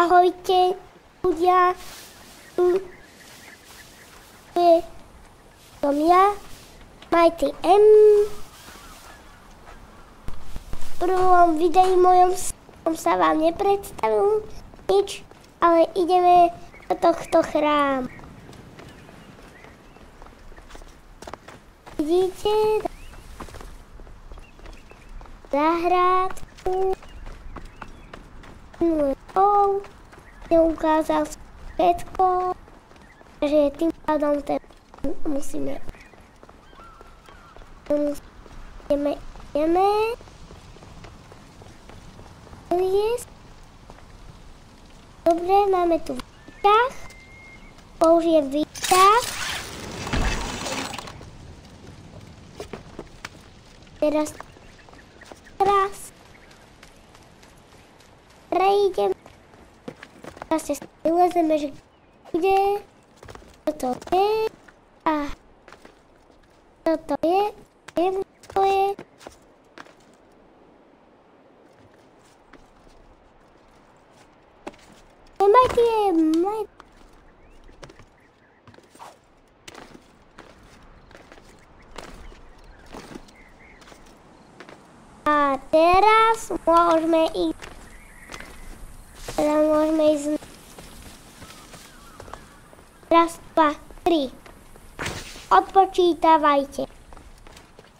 Ahojte ľudia, tu som ja, Mighty M. V prvom videu mojom som sa vám nepredstavil nič, ale ideme do tohto chrámu. Vidíte? Zahrádku. Neukázal všetko, že tým pádom musíme jesť. Dobre, máme tu výťah. Použijem výťah. Teraz prejdem. Teraz sa vylezeme, že kde toto je a toto je, to je. A teraz môžeme ísť. Raz, dva, tri. Odpočítavajte.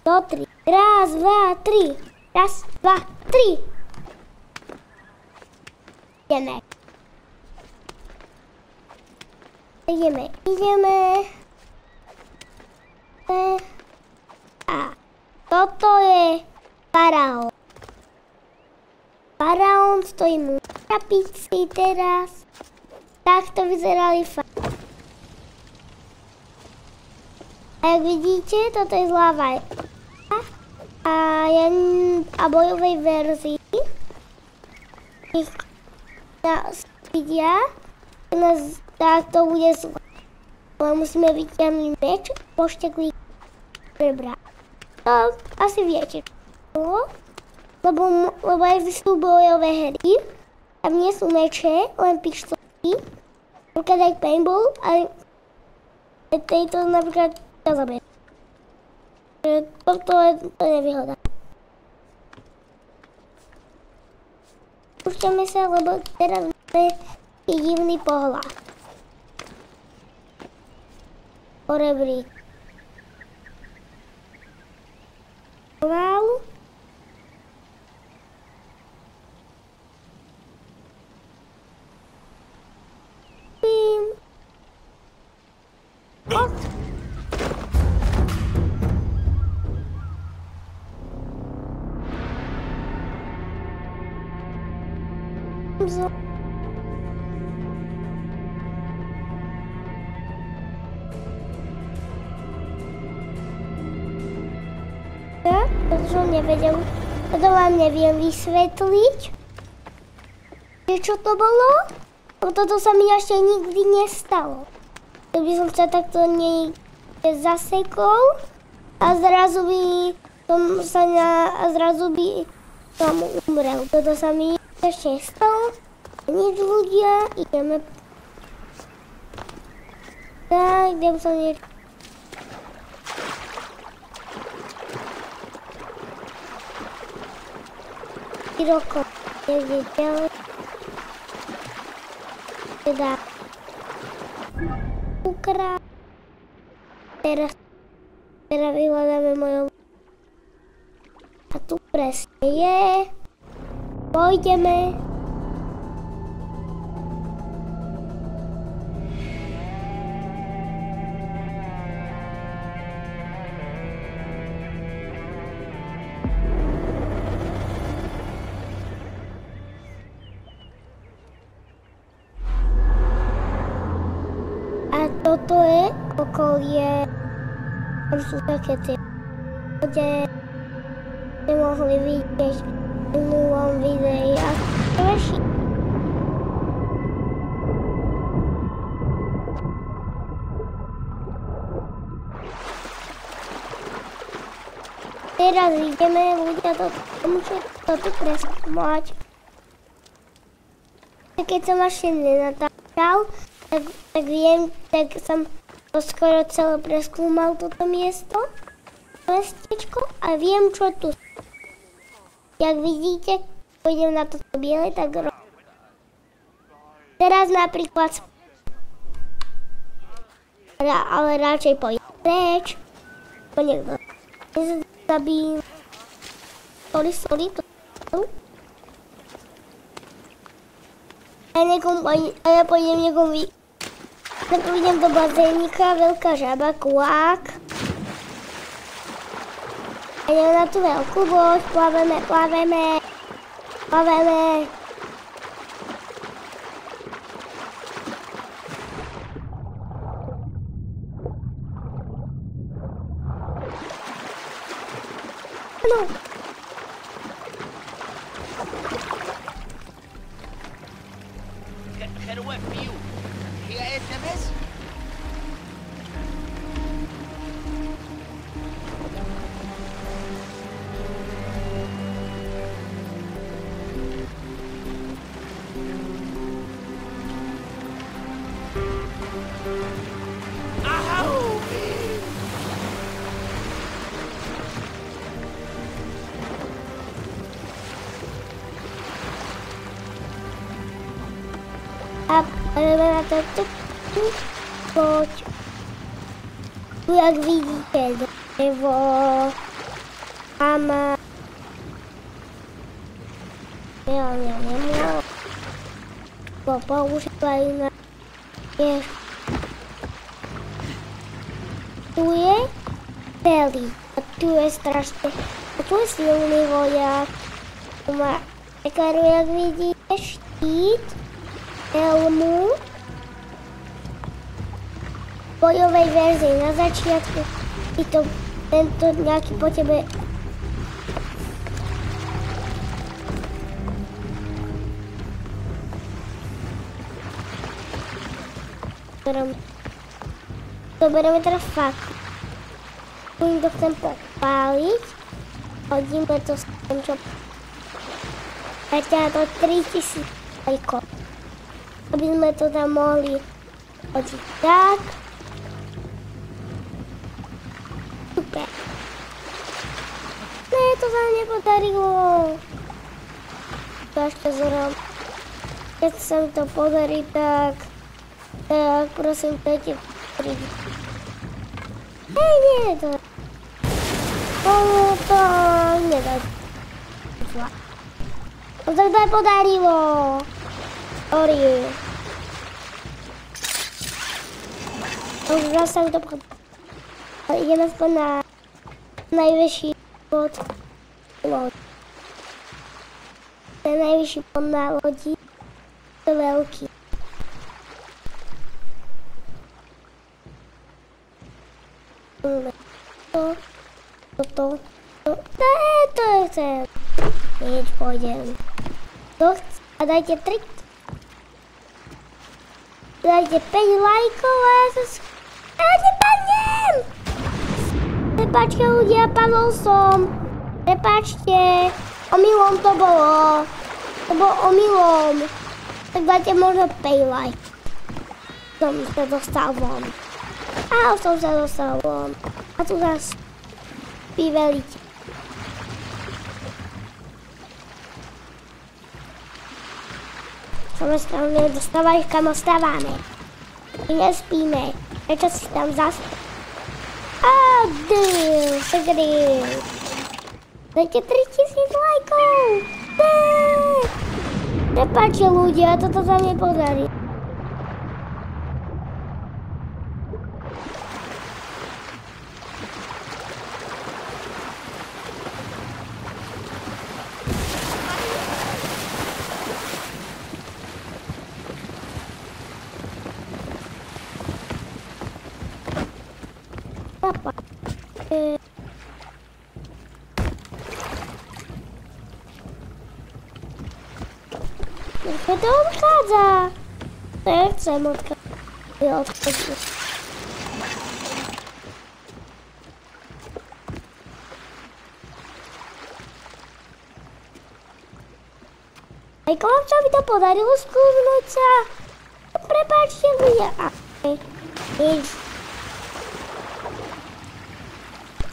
Do 3. Raz, dva, tri. Raz, dva, tri. Ideme. A toto je faraón. Faraón stojí mu na krabici teraz. Takto vyzerali faraón. A jak vidíte, toto je zláva a bojovej verzii. Nás vidia, tak to bude zlá. Ale musíme vyťahnuť meč, pošteklý prebrať. To asi viete, lebo existujú bojové hry, tam nie sú meče, len pištolky, napríklad aj paintball, ale tejto napríklad zabije. Toto je výhoda. Púšťame sa, lebo teraz máme divný pohľad. Po rebríku. Pomalu. To som nevedel, to vám neviem vysvetliť, že čo to bolo, lebo toto sa mi ešte nikdy nestalo. Keby som sa takto niekde zasekol a zrazu by som umrel. Toto sa mi ešte nestalo. Nič ľudia, ideme. Tak, idem sa niečo. Rokov, niekde ďalej. Teda ukrát. Teraz vyhľadáme mojou. A tu presne je. Pôjdeme. Toto je okolie, tam sú také tie kde ste mohli vidieť v minulom videi a veši. Teraz ideme ľudia do toho, musíte to tu preskúmať. Keď som ešte nenatáčal, tak viem, tak som to skoro celé preskúmal toto mestečko a viem, čo tu. Jak vidíte, pôjdem na toto biele, tak teraz napríklad ale radšej pôjdem preč, to niekto nezabím. Sorry, to a ja pôjdem niekomu pôjdem do bazénika, veľká žaba, kvák. A idem na tú veľkú loď, plaveme. Áno. خير فيو هي ايه النمس؟ A jdeme na to loď. Tu jak vidíte drevo, tam ja nemôžem používajú na tiež. Tu je celý a tu je strašne, a tu je silný vojak. Tu má pekaru, jak vidíte, štít, helmu, bojovej verzii na začiatku, tento nejaký po tebe to bereme teraz fakt. Budem to chcem popáliť, hodíme to sem, čo na to 3000 lajkov. Aby sme to tam mohli hodiť tak. Super. Ne, to sa nepodarilo. To ešte zrobím. Keď sa mi to podarí, tak prosím, dajte prídi. Nie, to nedá. To tak nepodarilo. Sorry. Už sa mi to podarilo. Ideme aspoň na najvyšší bod lodi. Ten najvyšší bod na lodi je veľký. To chcem. Hneď pôjdem. To chce. A dajte 3. Dajte 5 lajkov a ja sa nepadnem! Prepáčte ľudia, padol som. Prepáčte. Omylom to bolo. To bolo omylom. Tak dajte možno 5 lajk. Som sa dostal von. A som sa dostal von. A tu zás vyvelíte. Samozrejme, dostávajú, kam ostávame. My nespíme. Prečo si tam zaspí? Segry. Dajte 3000 lajkov. Prepáčte ľudia, toto sa mi podarí. Keď to odchádza? To ja chcem odchádzať. Ako vám sa mi to podarilo skúsnuť sa? Prepáčte ľudia. Nič.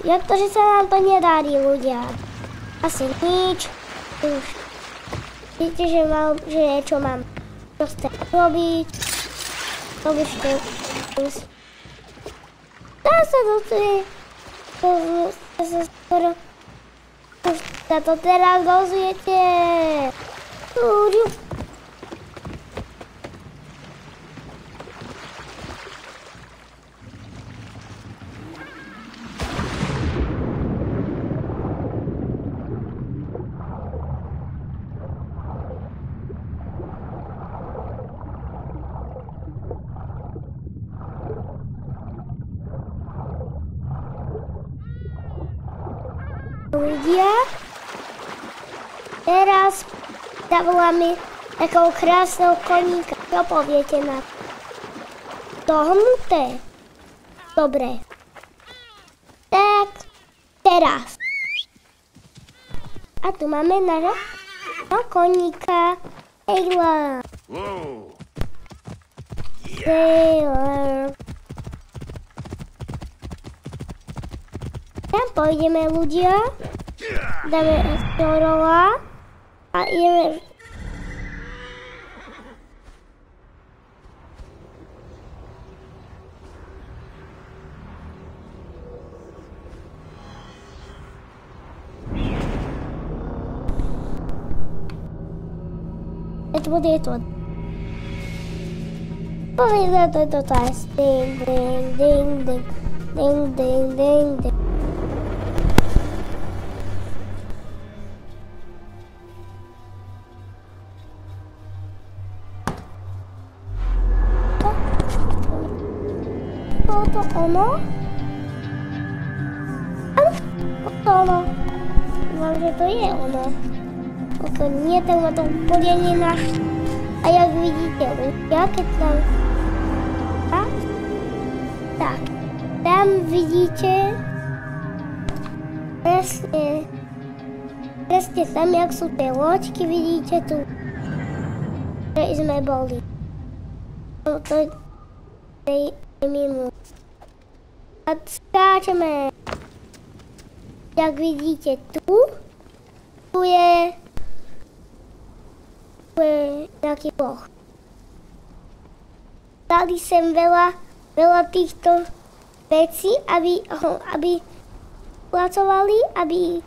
Jak to, že sa nám to nedarí, ľudia? Asi nič. Už. Vidíte, že niečo mám proste robiť. Robište. Dá sa to je. To sa skoro. Už sa to teraz dozviete. Ľudia, teraz zavoláme takého krásneho koníka. Čo poviete na to? Dohnuté? Dobre. Tak, teraz. A tu máme nášho koníka. Taylor. Taylor. Tam pôjdeme, ľudia. Dáme explorola a ideme. Je to. Povedal to teraz. Ding, ding, ding, ding. Ding, ding, ding, ding. To ono? Áno, to ono. Dúfam, že to je ono. Ako nie, tak ma to úplne nenašlo. A jak vidíte, ľudia, keď tam... Tak, tam vidíte... Presne tam, jak sú tie loďky, vidíte tu, že sme boli. To je mimo. A skáčeme. Jak vidíte tu je nejaký ploch. Dali sem veľa týchto vecí, aby pracovali, aby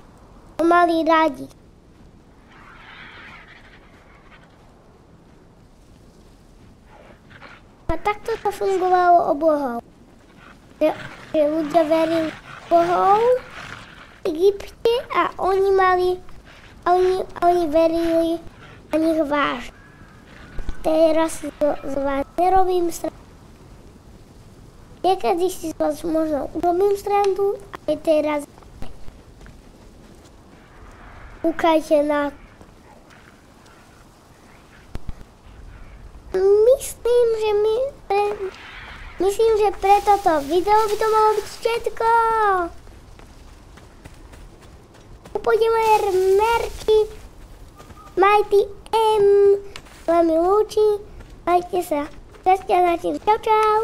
ho mali rádi. A takto to fungovalo o bohov. Že ľudia verili bohov v Egypte a oni verili na nich vážne. Teraz z vás nerobím srandu. Niekedy si z vás možno urobím srandu, aj teraz kúkajte na to. Myslím, že pre toto video by to malo byť všetko. Upojíme merky Mighty M. S vami lúči. Majte sa. Šťastia na tým. Čau, čau.